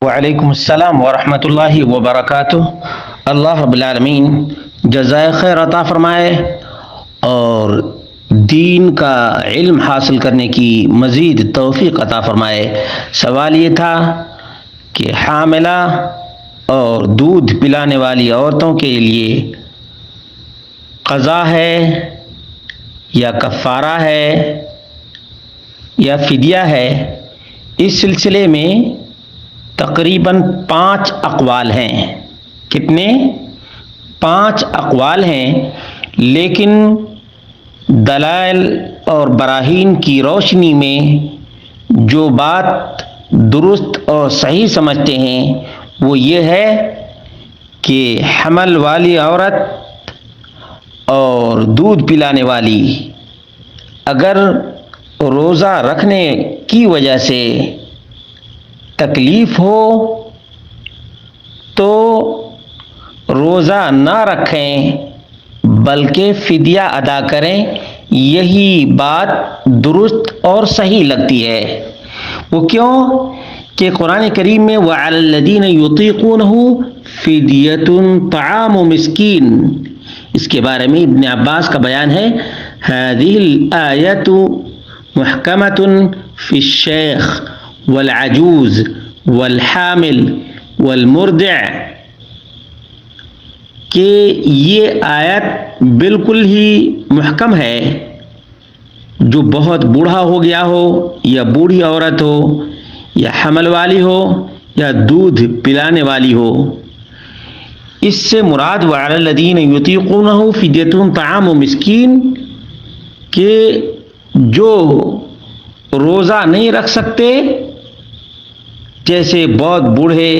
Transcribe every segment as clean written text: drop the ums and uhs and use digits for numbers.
وعلیکم السلام ورحمۃ اللہ وبرکاتہ۔ اللہ رب العالمین جزائے خیر عطا فرمائے اور دین کا علم حاصل کرنے کی مزید توفیق عطا فرمائے۔ سوال یہ تھا کہ حاملہ اور دودھ پلانے والی عورتوں کے لیے قضا ہے یا کفارہ ہے یا فدیہ ہے؟ اس سلسلے میں تقریباً 5 اقوال ہیں۔ کتنے؟ 5 اقوال ہیں، لیکن دلائل اور براہین کی روشنی میں جو بات درست اور صحیح سمجھتے ہیں وہ یہ ہے کہ حمل والی عورت اور دودھ پلانے والی اگر روزہ رکھنے کی وجہ سے تکلیف ہو تو روزہ نہ رکھیں بلکہ فدیہ ادا کریں۔ یہی بات درست اور صحیح لگتی ہے۔ وہ کیوں کہ قرآن کریم میں وَعَلَى الَّذِينَ يُطِيقُونَهُ فِدْيَةٌ طَعَامُ مِسْكِينٍ، اس کے بارے میں ابن عباس کا بیان ہے، هذه الآية محكمة في الشيخ والعجوز والحامل والمرضع، کہ یہ آیت بالکل ہی محکم ہے۔ جو بہت بوڑھا ہو گیا ہو یا بوڑھی عورت ہو یا حمل والی ہو یا دودھ پلانے والی ہو، اس سے مراد وعلی الذین یطیقونہ فدیۃ طعام مسکین، کہ جو روزہ نہیں رکھ سکتے، جیسے بہت بوڑھے،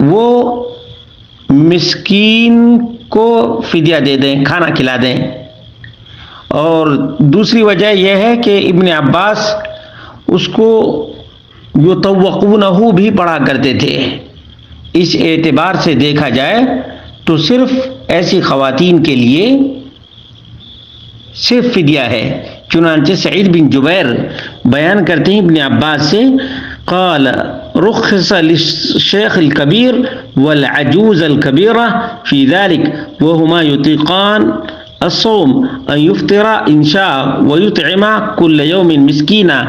وہ مسکین کو فدیہ دے دیں، کھانا کھلا دیں۔ اور دوسری وجہ یہ ہے کہ ابن عباس اس کو یطوقونہ بھی پڑھا کرتے تھے۔ اس اعتبار سے دیکھا جائے تو صرف ایسی خواتین کے لیے صرف فدیہ ہے۔ چنانچہ سعید بن جبیر بیان کرتے ہیں ابن عباس سے، قال رخص للشيخ الكبير والعجوز الكبيرة في ذلك وهما يطيقان الصوم أن يفطر إن شاء ويطعم كل يوم مسكينا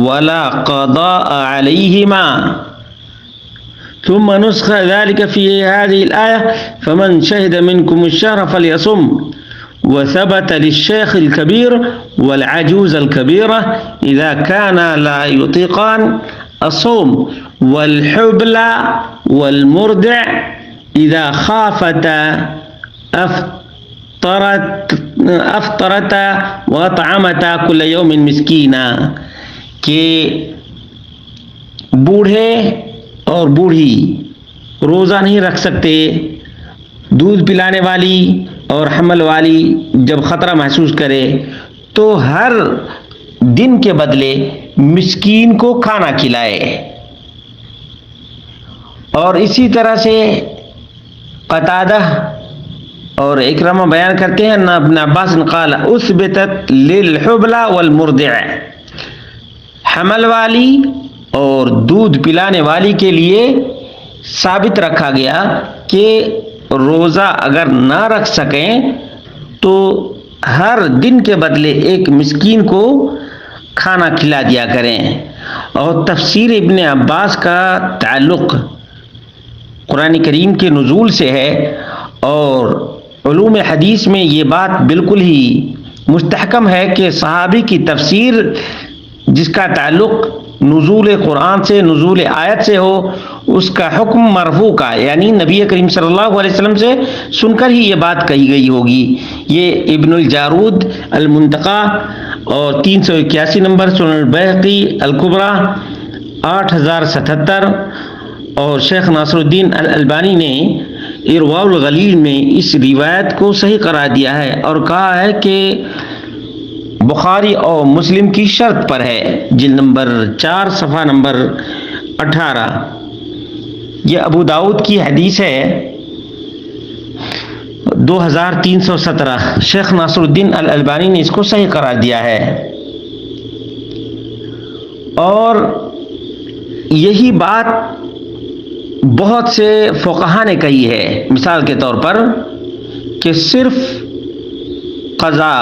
ولا قضاء عليهما، ثم نسخ ذلك في هذه الآية فمن شهد منكم الشهر فليصم، وثبت للشيخ الكبير والعجوز الكبيرة إذا كان لا يطيقان الصوم، والحبل والمرضع إذا خافتا افطرتا وأطعمتا كل يوم مسكينا، کہ بوڑھے اور بوڑھی روزہ نہیں رکھ سکتے، دودھ پلانے والی اور حمل والی جب خطرہ محسوس کرے تو ہر دن کے بدلے مسکین کو کھانا کھلائے۔ اور اسی طرح سے قتادہ اور اکرمہ بیان کرتے ہیں، ابن عباس قال اثبتت للحبل والمرضع، حمل والی اور دودھ پلانے والی کے لیے ثابت رکھا گیا کہ روزہ اگر نہ رکھ سکیں تو ہر دن کے بدلے ایک مسکین کو کھانا کھلا دیا کریں۔ اور تفسیر ابن عباس کا تعلق قرآن کریم کے نزول سے ہے، اور علوم حدیث میں یہ بات بالکل ہی مستحکم ہے کہ صحابی کی تفسیر جس کا تعلق نزول قرآن سے، نزول آیت سے ہو، اس کا حکم مرفوع کا، یعنی نبی کریم صلی اللہ علیہ وسلم سے سن کر ہی یہ بات کہی گئی ہوگی۔ یہ ابن الجارود المنتقی اور 381 نمبر سنن البیہقی الکبریٰ 8077، اور شیخ ناصر الدین الالبانی نے ارواء الغلیل میں اس روایت کو صحیح قرار دیا ہے اور کہا ہے کہ بخاری اور مسلم کی شرط پر ہے، جلد نمبر 4 صفحہ نمبر 18۔ یہ ابو داؤد کی حدیث ہے 2317۔ شیخ ناصر الدین الالبانی نے اس کو صحیح قرار دیا ہے۔ اور یہی بات بہت سے فقہا نے کہی ہے، مثال کے طور پر کہ صرف قضا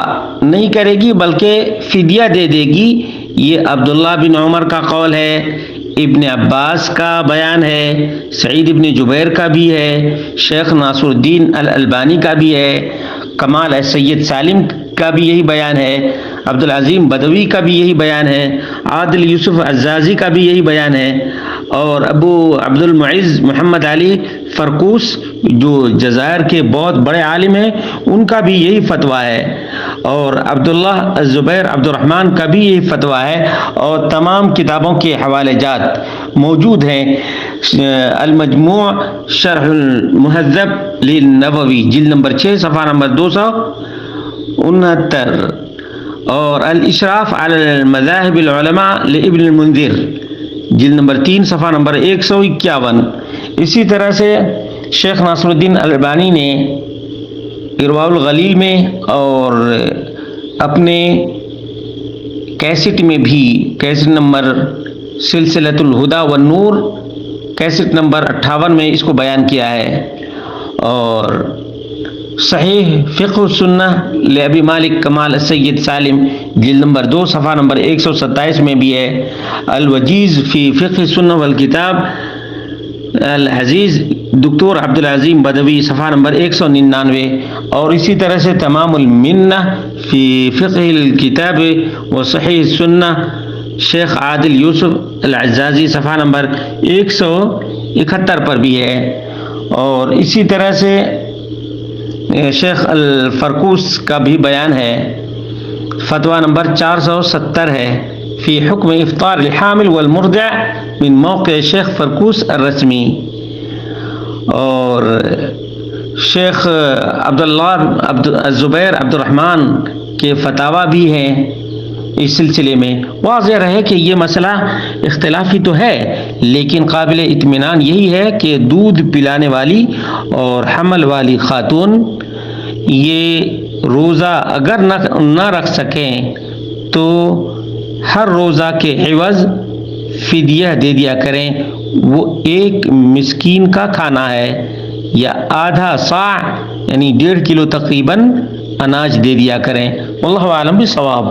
نہیں کرے گی بلکہ فدیہ دے دے گی. یہ عبداللہ بن عمر کا قول ہے، ابن عباس کا بیان ہے، سعید ابن جبیر کا بھی ہے، شیخ ناصر الدین الالبانی کا بھی ہے، کمال سید سالم کا بھی یہی بیان ہے، عبدالعظیم بدوی کا بھی یہی بیان ہے، عادل یوسف عزازی کا بھی یہی بیان ہے، اور ابو عبد المعز محمد علی فرقوس جو جزائر کے بہت بڑے عالم ہیں ان کا بھی یہی فتویٰ ہے، اور عبداللہ الزبیر عبد الرحمن کا بھی یہی فتویٰ ہے، اور تمام کتابوں کے حوالے جات موجود ہیں. المجموع شرح المہذب للنووی جلد نمبر 6 صفحہ نمبر 269، اور الاشراف علی المذاہب العلماء لابن المنذر جلد نمبر 3 صفحہ نمبر 151. اسی طرح سے شیخ ناصر الدین الالبانی نے ارواء الغلیل میں اور اپنے کیسٹ میں بھی، cassette number سلسلۃ Alhuda والنور cassette number 58 میں اس کو بیان کیا ہے، اور صحیح فقہ السنہ لابی مالک کمال سید سالم جلد نمبر 2 صفحہ نمبر 127 میں بھی ہے، الوجیز فی فقہ السنہ والکتاب العزیز دکتور عبدالعظیم بدوی صفحہ نمبر 199، اور اسی طرح سے تمام المنہ فی فقہ الکتاب و صحیح السنہ شیخ عادل یوسف العزازی صفحہ نمبر 171 پر بھی ہے، اور اسی طرح سے شیخ الفرقوس کا بھی بیان ہے، فتویٰ نمبر 470 ہے، فی حکم افطار الحامل والمرضع من موقع شیخ فرقوس الرسمی. اور شیخ عبداللہ الزبیر عبد الرحمن کے فتاویٰ بھی ہیں اس سلسلے میں. واضح رہے کہ یہ مسئلہ اختلافی تو ہے، لیکن قابل اطمینان یہی ہے کہ دودھ پلانے والی اور حمل والی خاتون یہ روزہ اگر نہ رکھ سکیں تو ہر روزہ کے عوض فدیہ دے دیا کریں. وہ ایک مسکین کا کھانا ہے، یا آدھا صاع یعنی 1.5 کلو تقریباً اناج دے دیا کریں. واللہ اعلم بالصواب.